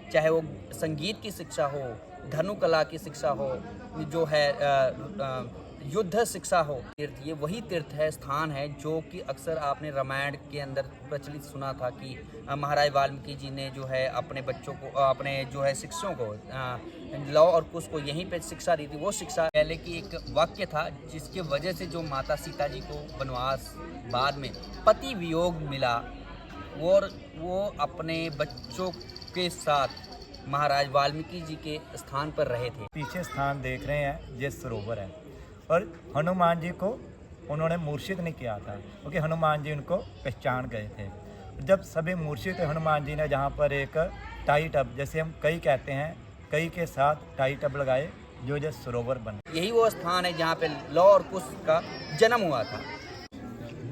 चाहे वो संगीत की शिक्षा हो, धनुकला की शिक्षा हो, जो है युद्ध शिक्षा हो। तीर्थ ये वही तीर्थ है, स्थान है जो कि अक्सर आपने रामायण के अंदर प्रचलित सुना था कि महाराज वाल्मीकि जी ने जो है अपने बच्चों को, अपने जो है शिष्यों को, लौ और कुश को यहीं पे शिक्षा दी थी। वो शिक्षा पहले की एक वाक्य था जिसके वजह से जो माता सीता जी को वनवास बाद में पति वियोग मिला और वो अपने बच्चों के साथ महाराज वाल्मीकि जी के स्थान पर रहे थे। पीछे स्थान देख रहे हैं, ये सरोवर है और हनुमान जी को उन्होंने मूर्छित नहीं किया था क्योंकि हनुमान जी उनको पहचान गए थे। जब सभी मूर्छित हनुमान जी ने जहाँ पर एक टाई टब, जैसे हम कई कहते हैं, कई के साथ टाई टब लगाए जो सरोवर बने। यही वो स्थान है जहाँ पे लौ और कुश का जन्म हुआ था।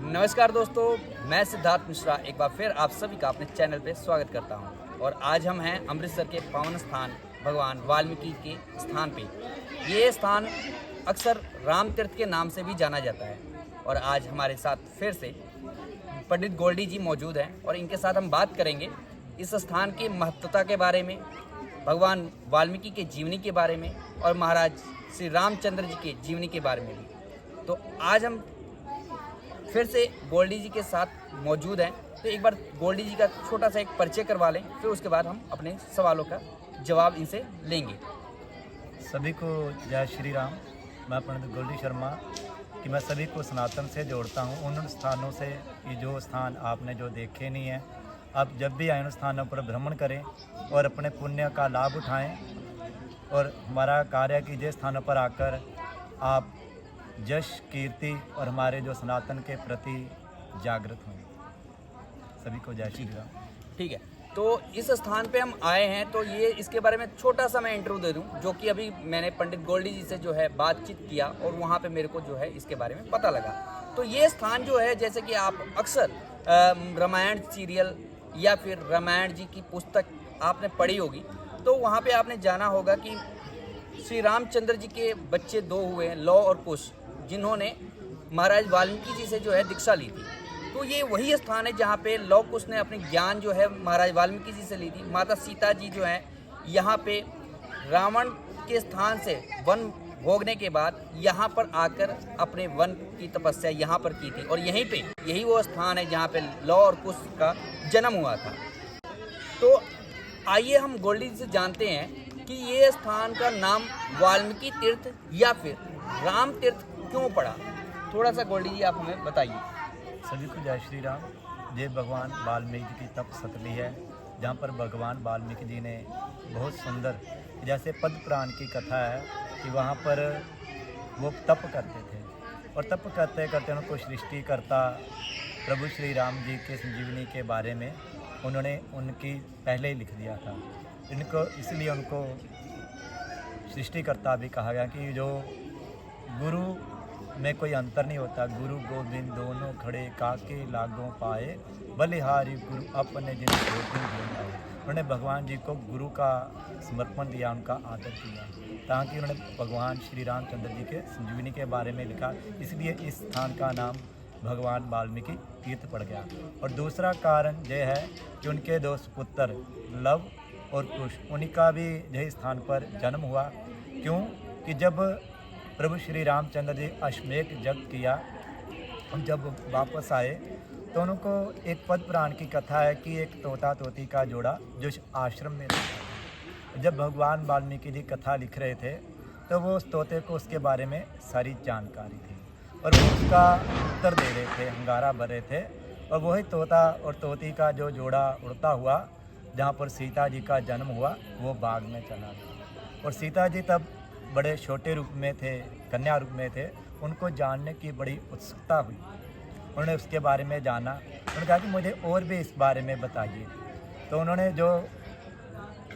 नमस्कार दोस्तों, मैं सिद्धार्थ मिश्रा एक बार फिर आप सभी का अपने चैनल पे स्वागत करता हूँ और आज हम हैं अमृतसर के पावन स्थान भगवान वाल्मीकि के स्थान पे। ये स्थान अक्सर राम तीर्थ के नाम से भी जाना जाता है और आज हमारे साथ फिर से पंडित गोल्डी जी मौजूद हैं और इनके साथ हम बात करेंगे इस स्थान की महत्वता के बारे में, भगवान वाल्मीकि के जीवनी के बारे में और महाराज श्री रामचंद्र जी के जीवनी के बारे में भी। तो आज हम फिर से गोल्डी जी के साथ मौजूद हैं, तो एक बार गोल्डी जी का छोटा सा एक परिचय करवा लें, फिर उसके बाद हम अपने सवालों का जवाब इनसे लेंगे। सभी को जय श्री राम। मैं पंडित गोल्डी शर्मा कि मैं सभी को सनातन से जोड़ता हूँ। उन स्थानों से कि जो स्थान आपने जो देखे नहीं है, आप जब भी आए उन स्थानों पर भ्रमण करें और अपने पुण्य का लाभ उठाएं और हमारा कार्य है कि जिस स्थानों पर आकर आप यश, कीर्ति और हमारे जो सनातन के प्रति जागृत हों। सभी को जय श्री राम। ठीक है, तो इस स्थान पे हम आए हैं, तो ये इसके बारे में छोटा सा मैं इंटरव्यू दे दूं, जो कि अभी मैंने पंडित गोल्डी जी से जो है बातचीत किया और वहाँ पे मेरे को जो है इसके बारे में पता लगा। तो ये स्थान जो है, जैसे कि आप अक्सर रामायण सीरियल या फिर रामायण जी की पुस्तक आपने पढ़ी होगी, तो वहाँ पे आपने जाना होगा कि श्री रामचंद्र जी के बच्चे दो हुए, लौ और कुश, जिन्होंने महाराज वाल्मीकि जी से जो है दीक्षा ली थी। तो ये वही स्थान है जहाँ पे लौ कुश ने अपनी ज्ञान जो है महाराज वाल्मीकि जी से ली थी। माता सीता जी जो है यहाँ पे रावण के स्थान से वन भोगने के बाद यहाँ पर आकर अपने वन की तपस्या यहाँ पर की थी और यही वो स्थान है जहाँ पे लौ और कुश का जन्म हुआ था। तो आइए हम गोल्डी जी से जानते हैं कि ये स्थान का नाम वाल्मीकि तीर्थ या फिर राम तीर्थ क्यों पड़ा। थोड़ा सा गोल्डी जी आप हमें बताइए। सभी को जय श्री राम। ये भगवान वाल्मीकि जी की तप स्थली है जहाँ पर भगवान वाल्मीकि जी ने बहुत सुंदर, जैसे पद्म पुराण की कथा है कि वहाँ पर वो तप करते थे और तप करते करते उनको सृष्टिकर्ता प्रभु श्री राम जी के संजीवनी के बारे में उन्होंने उनकी पहले ही लिख दिया था। इनको इसलिए उनको सृष्टिकर्ता भी कहा गया कि जो गुरु में कोई अंतर नहीं होता, गुरु गोविंद दोनों खड़े काके लागों पाए, बलिहारी गुरु अपने जिन गोविंद आए। उन्होंने भगवान जी को गुरु का समर्पण दिया, उनका आदर किया, ताकि उन्होंने भगवान श्री रामचंद्र जी के संजीवनी के बारे में लिखा। इसलिए इस स्थान का नाम भगवान वाल्मीकि तीर्थ पड़ गया। और दूसरा कारण यह है कि उनके दो सुपुत्र लव और कुश, उन्हीं का भी यही स्थान पर जन्म हुआ। क्यों कि जब प्रभु श्री रामचंद्र जी अश्वमेध यज्ञ किया, जब वापस आए तो उनको एक पद्म पुराण की कथा है कि एक तोता तोती का जोड़ा जो आश्रम में रहता। जब भगवान वाल्मीकि जी कथा लिख रहे थे तो वो उस तोते को उसके बारे में सारी जानकारी थी और वो उसका उत्तर दे रहे थे, हंगारा भर रहे थे। और वही तोता और तोती का जो जोड़ा उड़ता हुआ जहाँ पर सीता जी का जन्म हुआ, वो बाग में चला गया। और सीता जी तब बड़े छोटे रूप में थे, कन्या रूप में थे। उनको जानने की बड़ी उत्सुकता हुई, उन्होंने उसके बारे में जाना। उन्होंने कहा कि मुझे और भी इस बारे में बताइए। तो उन्होंने जो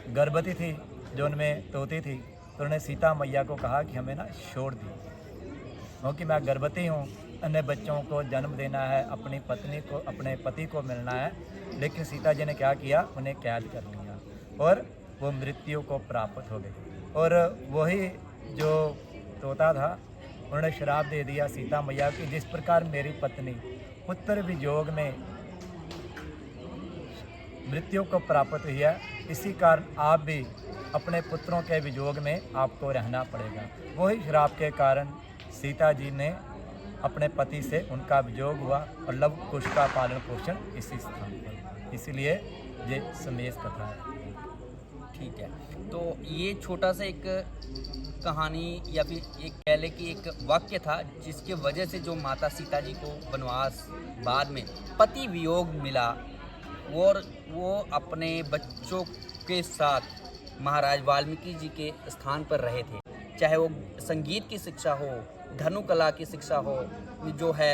गर्भवती थी, जो उनमें तोती थी, तो उन्होंने सीता मैया को कहा कि हमें ना छोड़ दी, क्योंकि मैं गर्भवती हूँ, अन्य बच्चों को जन्म देना है, अपनी पत्नी को, अपने पति को मिलना है। लेकिन सीता जी ने क्या किया, उन्हें कैद कर लिया और वो मृत्यु को प्राप्त हो गई। और वही जो तोता था, उन्होंने श्राप दे दिया सीता मैया कि जिस प्रकार मेरी पत्नी पुत्र वियोग में मृत्यु को प्राप्त हुई है। इसी कारण आप भी अपने पुत्रों के वियोग में आपको रहना पड़ेगा। वही श्राप के कारण सीता जी ने अपने पति से उनका वियोग हुआ और लव कुश का पालन पोषण इसी स्थान पर, इसीलिए ये समेष कथा है। ठीक है, तो ये छोटा सा एक कहानी या फिर एक पहले की एक वाक्य था जिसके वजह से जो माता सीता जी को वनवास बाद में पति वियोग मिला और वो अपने बच्चों के साथ महाराज वाल्मीकि जी के स्थान पर रहे थे। चाहे वो संगीत की शिक्षा हो, धनुकला की शिक्षा हो, जो है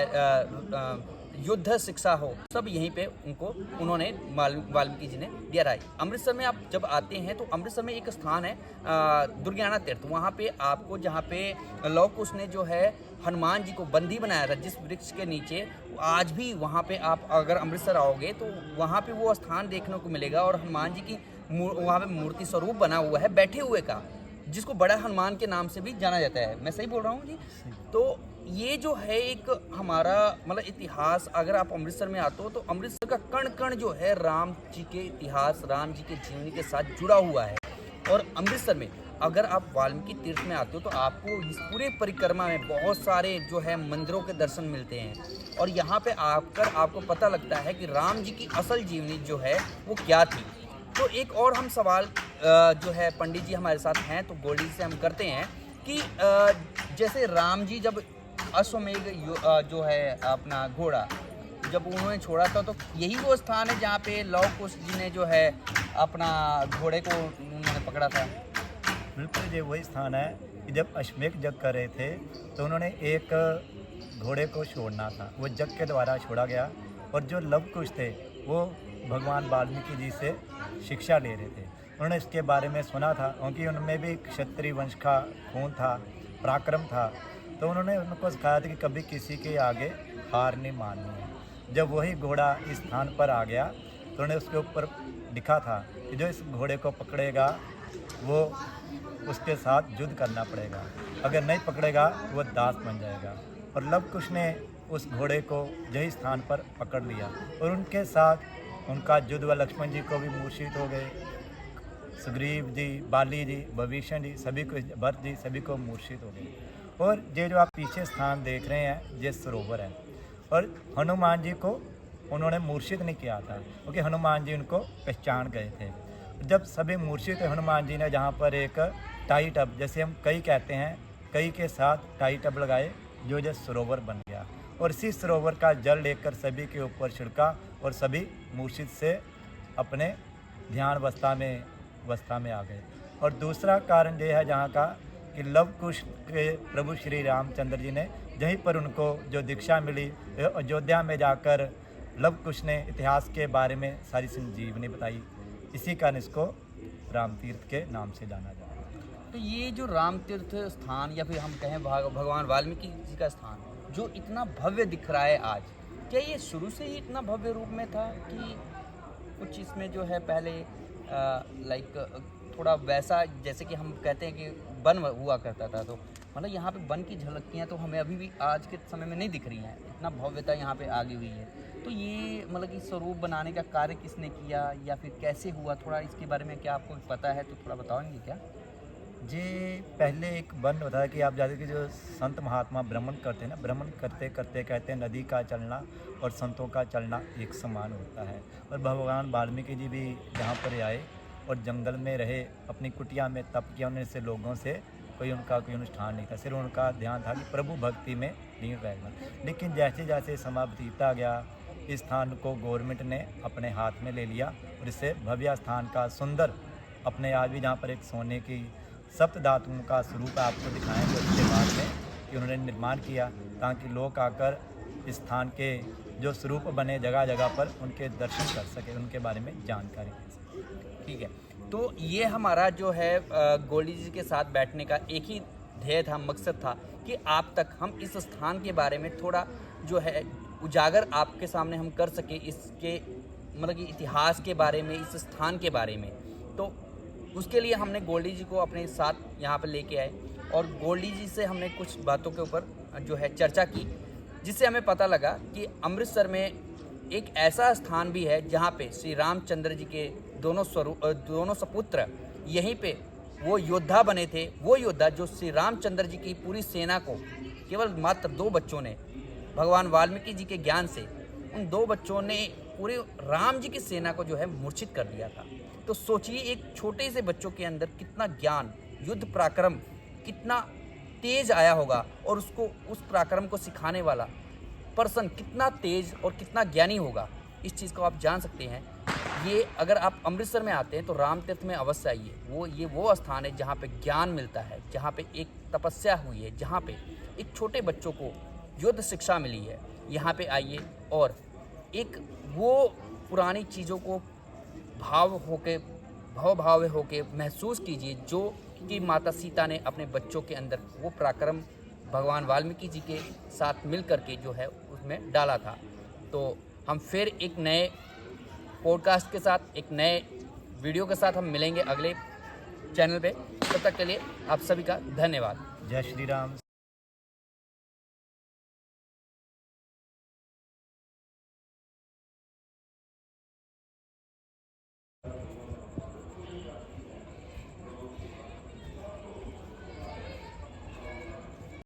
युद्ध शिक्षा हो, सब यहीं पे उन्होंने वाल्मीकि जी ने दिया रहा है। अमृतसर में आप जब आते हैं तो अमृतसर में एक स्थान है दुर्गियाना तीर्थ। वहाँ पे आपको, जहाँ पे लव कुश ने जो है हनुमान जी को बंदी बनाया था जिस वृक्ष के नीचे, आज भी वहाँ पे आप अगर अमृतसर आओगे तो वहाँ पे वो स्थान देखने को मिलेगा और हनुमान जी की वहाँ पे मूर्ति स्वरूप बना हुआ है बैठे हुए का, जिसको बड़ा हनुमान के नाम से भी जाना जाता है। मैं सही बोल रहा हूँ जी? तो ये जो है एक हमारा मतलब इतिहास, अगर आप अमृतसर में आते हो तो अमृतसर का कण कण जो है राम जी के इतिहास, राम जी के जीवनी के साथ जुड़ा हुआ है। और अमृतसर में अगर आप वाल्मीकि तीर्थ में आते हो तो आपको इस पूरे परिक्रमा में बहुत सारे जो है मंदिरों के दर्शन मिलते हैं और यहाँ पे आकर आपको पता लगता है कि राम जी की असल जीवनी जो है वो क्या थी। तो एक और हम सवाल जो है पंडित जी हमारे साथ हैं तो गोल्डी जी से हम करते हैं कि जैसे राम जी जब अश्वमेध जो है अपना घोड़ा जब उन्होंने छोड़ा था तो यही वो स्थान है जहाँ पे लव कुश जी ने जो है अपना घोड़े को उन्होंने पकड़ा था। बिल्कुल ये वही स्थान है कि जब अश्वमेध यज्ञ कर रहे थे तो उन्होंने एक घोड़े को छोड़ना था, वो यज्ञ के द्वारा छोड़ा गया और जो लव कुश थे वो भगवान वाल्मीकि जी से शिक्षा ले रहे थे। उन्होंने इसके बारे में सुना था क्योंकि उनमें भी क्षत्रिय वंश का खून था, पराक्रम था, तो उन्होंने उनको सिखाया था कि कभी किसी के आगे हार नहीं माननी है। जब वही घोड़ा इस स्थान पर आ गया तो उन्होंने उसके ऊपर लिखा था कि जो इस घोड़े को पकड़ेगा वो उसके साथ युद्ध करना पड़ेगा, अगर नहीं पकड़ेगा वो दास बन जाएगा। और लव कुश ने उस घोड़े को यही स्थान पर पकड़ लिया और उनके साथ उनका युद्ध व लक्ष्मण जी को भी मूर्छित हो गए, सुग्रीव जी, बाली जी, भविष्य जी, सभी को, भरत जी, सभी को मूर्छित हो गए। और ये जो आप पीछे स्थान देख रहे हैं ये सरोवर है और हनुमान जी को उन्होंने मूर्छित नहीं किया था क्योंकि हनुमान जी उनको पहचान गए थे। जब सभी मूर्छित हनुमान जी ने जहाँ पर एक टाई टब, जैसे हम कई कहते हैं, कई के साथ टाई टब लगाए जो सरोवर बन गया और इसी सरोवर का जल लेकर सभी के ऊपर छिड़का और सभी मूर्छित से अपने ध्यान अवस्था में आ गए। और दूसरा कारण यह है जहाँ का कि लव कुश के प्रभु श्री रामचंद्र जी ने यहीं पर उनको जो दीक्षा मिली, अयोध्या में जाकर लव कुश ने इतिहास के बारे में सारी संजीवनी बताई, इसी कारण इसको राम तीर्थ के नाम से जाना जाता है। तो ये जो राम तीर्थ स्थान या फिर हम कहें भगवान वाल्मीकि जी का स्थान जो इतना भव्य दिख रहा है आज, क्या ये शुरू से ही इतना भव्य रूप में था कि कुछ इसमें जो है पहले थोड़ा वैसा, जैसे कि हम कहते हैं कि वन हुआ करता था, तो मतलब यहाँ पे वन की झलकियाँ तो हमें अभी भी आज के समय में नहीं दिख रही हैं, इतना भव्यता यहाँ पे आगे हुई है। तो ये मतलब कि स्वरूप बनाने का कार्य किसने किया या फिर कैसे हुआ, थोड़ा इसके बारे में क्या आपको पता है तो थोड़ा बताएंगे क्या? जी, पहले एक वन होता है कि आप जाते कि जो संत महात्मा भ्रमण करते हैं ना, भ्रमण करते करते कहते हैं नदी का चलना और संतों का चलना एक समान होता है। और भगवान वाल्मीकि जी भी यहाँ पर आए और जंगल में रहे, अपनी कुटिया में तप किया, उन्हें से लोगों से कोई अनुष्ठान नहीं था, सिर्फ उनका ध्यान था कि प्रभु भक्ति में लीन रहेगा। लेकिन जैसे जैसे समय बीतता गया इस स्थान को गवर्नमेंट ने अपने हाथ में ले लिया और इससे भव्य स्थान का सुंदर अपने आज भी जहाँ पर एक सोने की सप्त धातुओं का स्वरूप आपको दिखाएंगे उसके बाद में कि उन्होंने निर्माण किया ताकि लोग आकर इस स्थान के जो स्वरूप बने जगह जगह पर उनके दर्शन कर सके, उनके बारे में जानकारी ले सके। ठीक है, तो ये हमारा जो है गोल्डी जी के साथ बैठने का एक ही ध्येय था, मकसद था कि आप तक हम इस स्थान के बारे में थोड़ा जो है उजागर आपके सामने हम कर सके, इसके मतलब कि इतिहास के बारे में, इस स्थान के बारे में। तो उसके लिए हमने गोल्डी जी को अपने साथ यहाँ पर लेके आए और गोल्डी जी से हमने कुछ बातों के ऊपर जो है चर्चा की, जिससे हमें पता लगा कि अमृतसर में एक ऐसा स्थान भी है जहाँ पे श्री रामचंद्र जी के दोनों सपुत्र यहीं पे वो योद्धा बने थे। वो योद्धा जो श्री रामचंद्र जी की पूरी सेना को केवल मात्र 2 बच्चों ने, भगवान वाल्मीकि जी के ज्ञान से उन 2 बच्चों ने पूरे राम जी की सेना को जो है मूर्छित कर दिया था। तो सोचिए एक छोटे से बच्चों के अंदर कितना ज्ञान, युद्ध पराक्रम कितना तेज आया होगा, और उसको उस पराक्रम को सिखाने वाला पर्सन कितना तेज और कितना ज्ञानी होगा। इस चीज़ को आप जान सकते हैं। ये अगर आप अमृतसर में आते हैं तो राम तीर्थ में अवश्य आइए। वो स्थान है जहाँ पे ज्ञान मिलता है, जहाँ पे एक तपस्या हुई है, जहाँ पे एक छोटे बच्चों को युद्ध शिक्षा मिली है। यहाँ पे आइए और एक वो पुरानी चीज़ों को भाव होके महसूस कीजिए जो कि माता सीता ने अपने बच्चों के अंदर वो पराक्रम भगवान वाल्मीकि जी के साथ मिल करके जो है उसमें डाला था। तो हम फिर एक नए पॉडकास्ट के साथ, एक नए वीडियो के साथ हम मिलेंगे अगले चैनल पे। तब तक के लिए आप सभी का धन्यवाद। जय श्री राम।